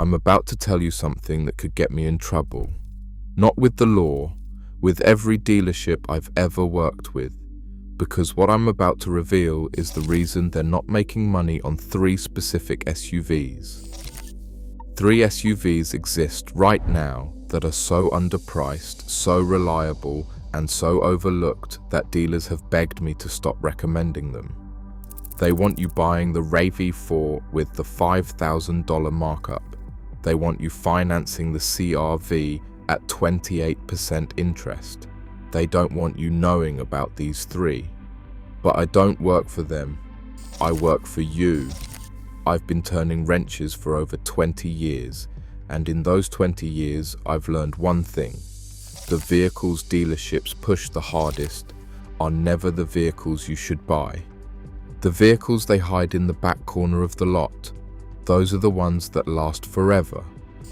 I'm about to tell you something that could get me in trouble. Not with the law, with every dealership I've ever worked with. Because what I'm about to reveal is the reason they're not making money on 3 specific SUVs. 3 SUVs exist right now that are so underpriced, so reliable, and so overlooked that dealers have begged me to stop recommending them. They want you buying the RAV4 with the $5,000 markup. They want you financing the CR-V at 28% interest. They don't want you knowing about these 3. But I don't work for them. I work for you. I've been turning wrenches for over 20 years, and in those 20 years, I've learned one thing. The vehicles dealerships push the hardest are never the vehicles you should buy. The vehicles they hide in the back corner of the lot, those are the ones that last forever.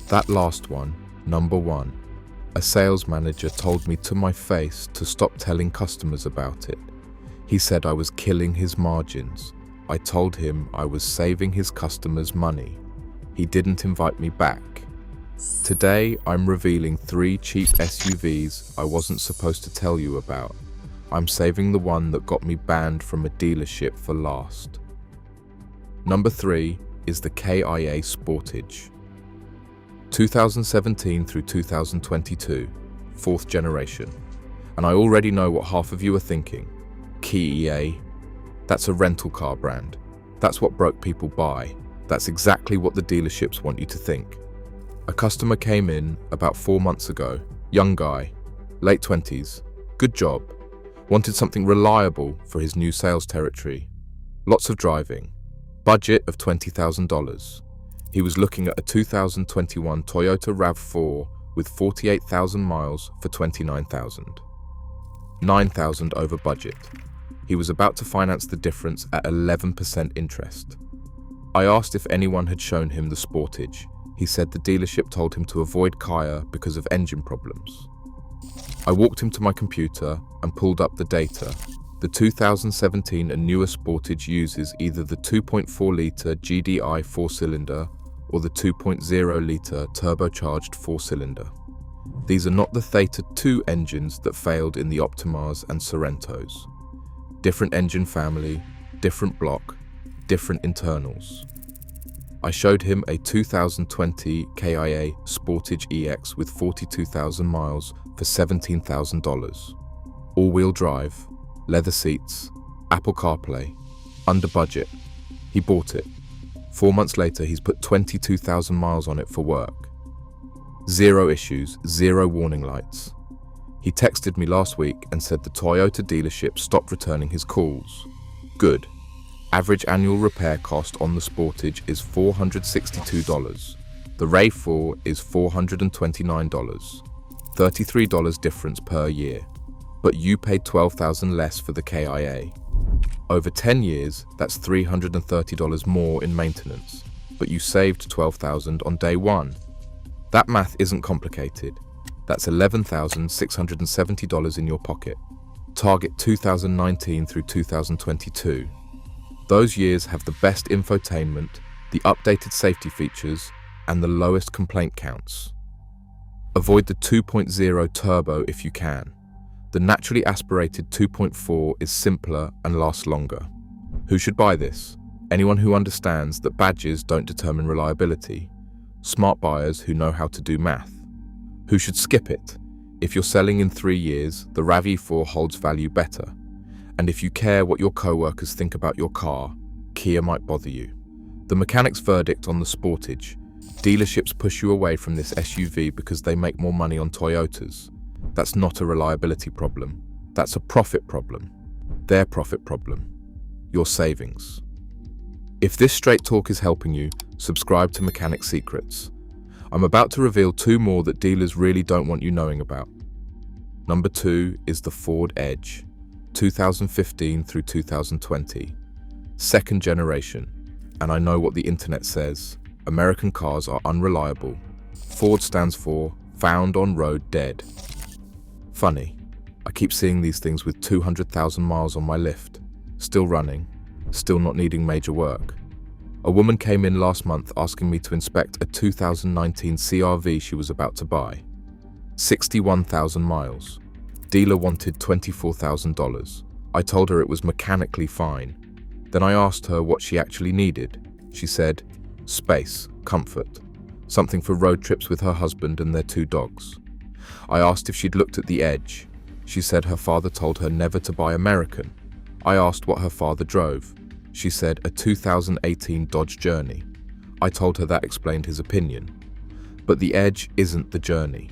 That last one, number 1, a sales manager told me to my face to stop telling customers about it. He said I was killing his margins. I told him I was saving his customers money. He didn't invite me back. Today, I'm revealing 3 cheap SUVs I wasn't supposed to tell you about. I'm saving the one that got me banned from a dealership for last. Number 3 is the KIA Sportage. 2017 through 2022, 4th generation. And I already know what half of you are thinking. KIA, that's a rental car brand. That's what broke people buy. That's exactly what the dealerships want you to think. A customer came in about 4 months ago, young guy, late 20s, good job, wanted something reliable for his new sales territory. Lots of driving, budget of $20,000. He was looking at a 2021 Toyota RAV4 with 48,000 miles for $29,000. 9,000 over budget. He was about to finance the difference at 11% interest. I asked if anyone had shown him the Sportage. He said the dealership told him to avoid Kia because of engine problems. I walked him to my computer and pulled up the data. The 2017 and newer Sportage uses either the 2.4-litre GDI 4-cylinder or the 2.0-litre turbocharged 4-cylinder. These are not the Theta 2 engines that failed in the Optimars and Sorrentos. Different engine family, different block, different internals. I showed him a 2020 KIA Sportage EX with 42,000 miles for $17,000. All-wheel drive, leather seats, Apple CarPlay, under budget. He bought it. 4 months later, he's put 22,000 miles on it for work. 0 issues, 0 warning lights. He texted me last week and said the Toyota dealership stopped returning his calls. Good. Average annual repair cost on the Sportage is $462. The RAV4 is $429. $33 difference per year. But you paid $12,000 less for the KIA. Over 10 years, that's $330 more in maintenance, but you saved $12,000 on day 1. That math isn't complicated. That's $11,670 in your pocket. Target 2019 through 2022. Those years have the best infotainment, the updated safety features, and the lowest complaint counts. Avoid the 2.0 turbo if you can. The naturally aspirated 2.4 is simpler and lasts longer. Who should buy this? Anyone who understands that badges don't determine reliability. Smart buyers who know how to do math. Who should skip it? If you're selling in 3 years, the RAV4 holds value better. And if you care what your co-workers think about your car, Kia might bother you. The mechanic's verdict on the Sportage. Dealerships push you away from this SUV because they make more money on Toyotas. That's not a reliability problem. That's a profit problem. Their profit problem. Your savings. If this straight talk is helping you, subscribe to Mechanic Secrets. I'm about to reveal 2 more that dealers really don't want you knowing about. Number 2 is the Ford Edge, 2015 through 2020. 2nd generation. And I know what the internet says. American cars are unreliable. Ford stands for found on road dead. Funny, I keep seeing these things with 200,000 miles on my lift. Still running, still not needing major work. A woman came in last month asking me to inspect a 2019 CRV she was about to buy. 61,000 miles. Dealer wanted $24,000. I told her it was mechanically fine. Then I asked her what she actually needed. She said, space, comfort, something for road trips with her husband and their 2 dogs. I asked if she'd looked at the Edge. She said her father told her never to buy American. I asked what her father drove. She said a 2018 Dodge Journey. I told her that explained his opinion. But the Edge isn't the Journey.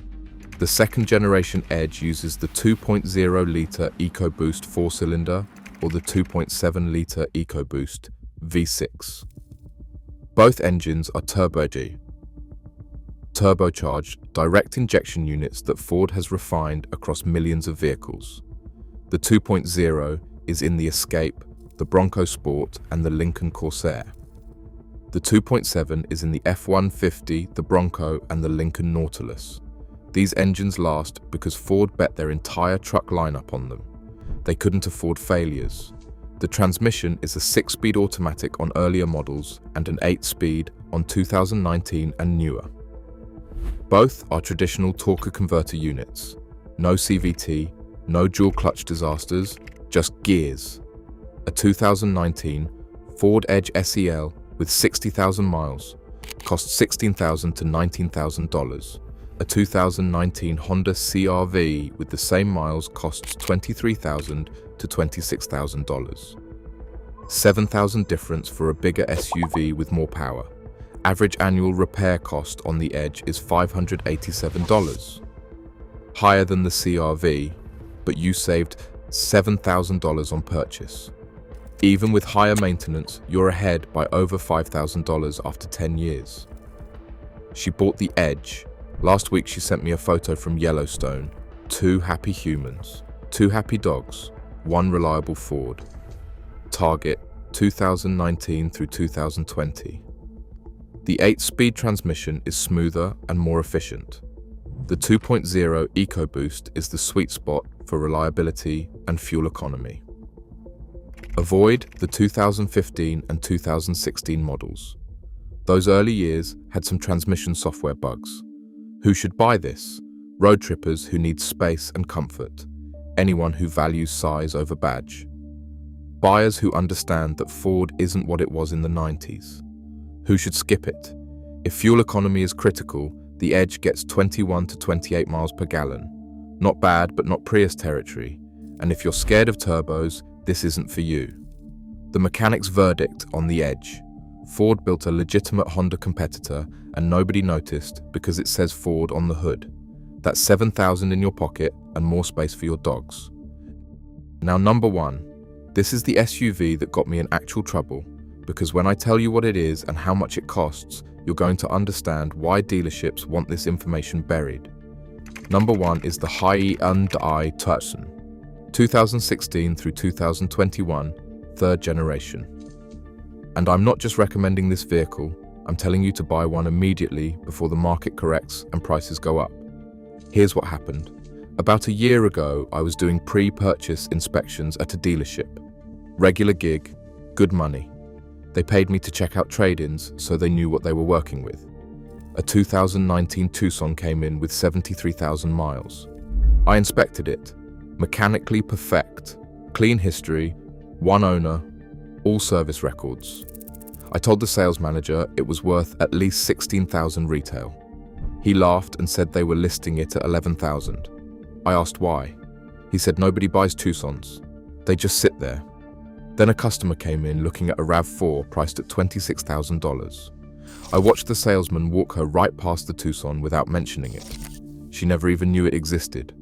The second generation Edge uses the 2.0-litre EcoBoost 4-cylinder or the 2.7-litre EcoBoost V6. Both engines are turbocharged direct injection units that Ford has refined across millions of vehicles. The 2.0 is in the Escape, the Bronco Sport, and the Lincoln Corsair. The 2.7 is in the F-150, the Bronco, and the Lincoln Nautilus. These engines last because Ford bet their entire truck lineup on them. They couldn't afford failures. The transmission is a 6-speed automatic on earlier models and an 8-speed on 2019 and newer. Both are traditional torque converter units. No CVT, no dual clutch disasters, just gears. A 2019 Ford Edge SEL with 60,000 miles costs $16,000 to $19,000. A 2019 Honda CR-V with the same miles costs $23,000 to $26,000. $7,000 difference for a bigger SUV with more power. Average annual repair cost on the Edge is $587. Higher than the CR-V, but you saved $7,000 on purchase. Even with higher maintenance, you're ahead by over $5,000 after 10 years. She bought the Edge. Last week she sent me a photo from Yellowstone. 2 happy humans, 2 happy dogs, 1 reliable Ford. Target 2019 through 2020. The 8-speed transmission is smoother and more efficient. The 2.0 EcoBoost is the sweet spot for reliability and fuel economy. Avoid the 2015 and 2016 models. Those early years had some transmission software bugs. Who should buy this? Road trippers who need space and comfort. Anyone who values size over badge. Buyers who understand that Ford isn't what it was in the 90s. Who should skip it? If fuel economy is critical, the Edge gets 21 to 28 miles per gallon. Not bad, but not Prius territory. And if you're scared of turbos, this isn't for you. The mechanic's verdict on the Edge. Ford built a legitimate Honda competitor and nobody noticed because it says Ford on the hood. That's $7,000 in your pocket and more space for your dogs. Now, number 1. This is the SUV that got me in actual trouble, because when I tell you what it is and how much it costs, you're going to understand why dealerships want this information buried. Number 1 is the Hyundai Tucson, 2016 through 2021, 3rd generation. And I'm not just recommending this vehicle, I'm telling you to buy one immediately before the market corrects and prices go up. Here's what happened. About a year ago, I was doing pre-purchase inspections at a dealership. Regular gig, good money. They paid me to check out trade-ins so they knew what they were working with. A 2019 Tucson came in with 73,000 miles. I inspected it. Mechanically perfect, clean history, 1 owner, all service records. I told the sales manager it was worth at least 16,000 retail. He laughed and said they were listing it at 11,000. I asked why. He said nobody buys Tucsons. They just sit there. Then a customer came in looking at a RAV4 priced at $26,000. I watched the salesman walk her right past the Tucson without mentioning it. She never even knew it existed.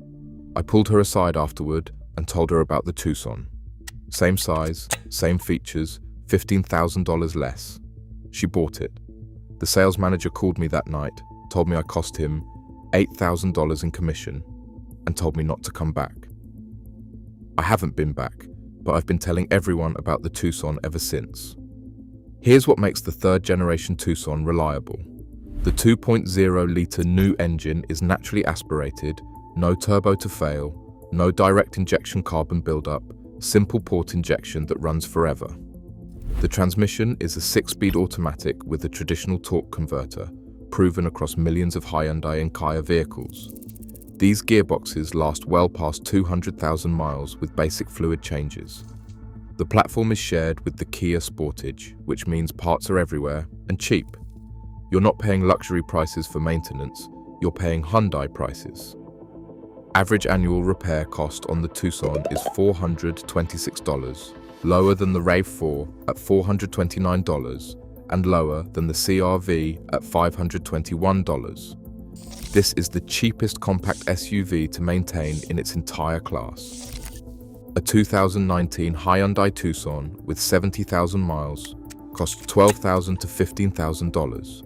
I pulled her aside afterward and told her about the Tucson. Same size, same features, $15,000 less. She bought it. The sales manager called me that night, told me I cost him $8,000 in commission, and told me not to come back. I haven't been back, but I've been telling everyone about the Tucson ever since. Here's what makes the 3rd generation Tucson reliable. The 2.0-litre new engine is naturally aspirated, no turbo to fail, no direct injection carbon buildup, simple port injection that runs forever. The transmission is a 6-speed automatic with a traditional torque converter, proven across millions of Hyundai and Kia vehicles. These gearboxes last well past 200,000 miles with basic fluid changes. The platform is shared with the Kia Sportage, which means parts are everywhere and cheap. You're not paying luxury prices for maintenance, you're paying Hyundai prices. Average annual repair cost on the Tucson is $426, lower than the RAV4 at $429 and lower than the CR-V at $521. This is the cheapest compact SUV to maintain in its entire class. A 2019 Hyundai Tucson with 70,000 miles costs $12,000 to $15,000.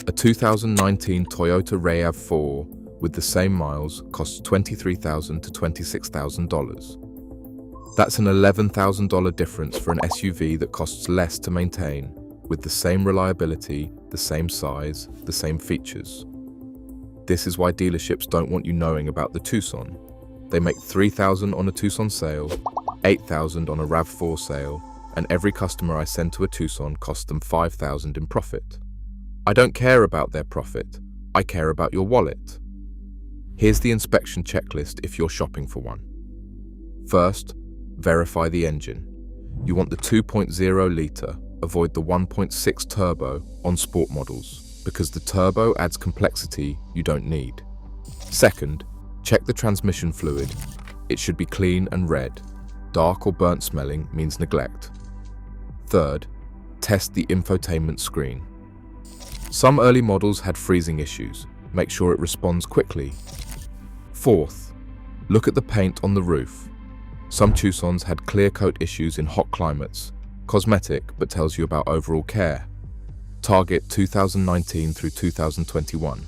A 2019 Toyota RAV4 with the same miles costs $23,000 to $26,000. That's an $11,000 difference for an SUV that costs less to maintain, with the same reliability, the same size, the same features. This is why dealerships don't want you knowing about the Tucson. They make $3,000 on a Tucson sale, $8,000 on a RAV4 sale, and every customer I send to a Tucson costs them $5,000 in profit. I don't care about their profit, I care about your wallet. Here's the inspection checklist if you're shopping for one. First, verify the engine. You want the 2.0 litre, avoid the 1.6 turbo on sport models, because the turbo adds complexity you don't need. Second, check the transmission fluid. It should be clean and red. Dark or burnt smelling means neglect. Third, test the infotainment screen. Some early models had freezing issues. Make sure it responds quickly. Fourth, look at the paint on the roof. Some Tucsons had clear coat issues in hot climates. Cosmetic, but tells you about overall care. Target 2019 through 2021.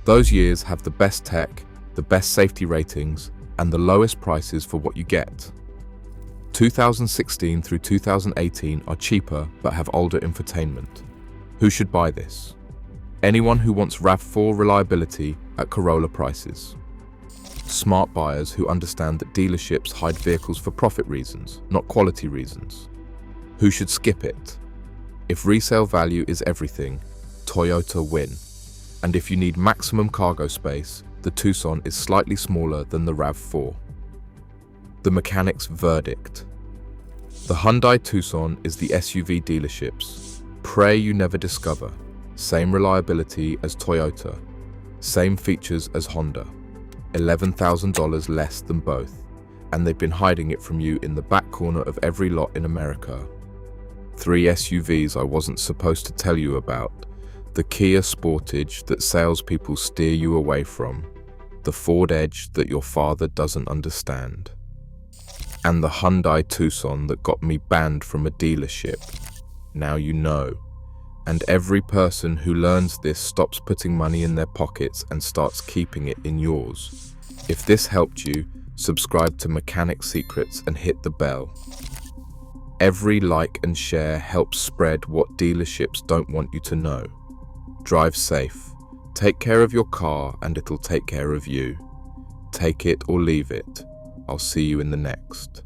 Those years have the best tech, the best safety ratings, and the lowest prices for what you get. 2016 through 2018 are cheaper but have older infotainment. Who should buy this? Anyone who wants RAV4 reliability at Corolla prices. Smart buyers who understand that dealerships hide vehicles for profit reasons, not quality reasons. Who should skip it? If resale value is everything, Toyota win. And if you need maximum cargo space, the Tucson is slightly smaller than the RAV4. The mechanic's verdict. The Hyundai Tucson is the SUV dealerships. Pray you never discover. Same reliability as Toyota. Same features as Honda. $11,000 less than both. And they've been hiding it from you in the back corner of every lot in America. 3 SUVs I wasn't supposed to tell you about. The Kia Sportage that salespeople steer you away from. The Ford Edge that your father doesn't understand. And the Hyundai Tucson that got me banned from a dealership. Now you know. And every person who learns this stops putting money in their pockets and starts keeping it in yours. If this helped you, subscribe to Mechanic Secrets and hit the bell. Every like and share helps spread what dealerships don't want you to know. Drive safe. Take care of your car and it'll take care of you. Take it or leave it. I'll see you in the next.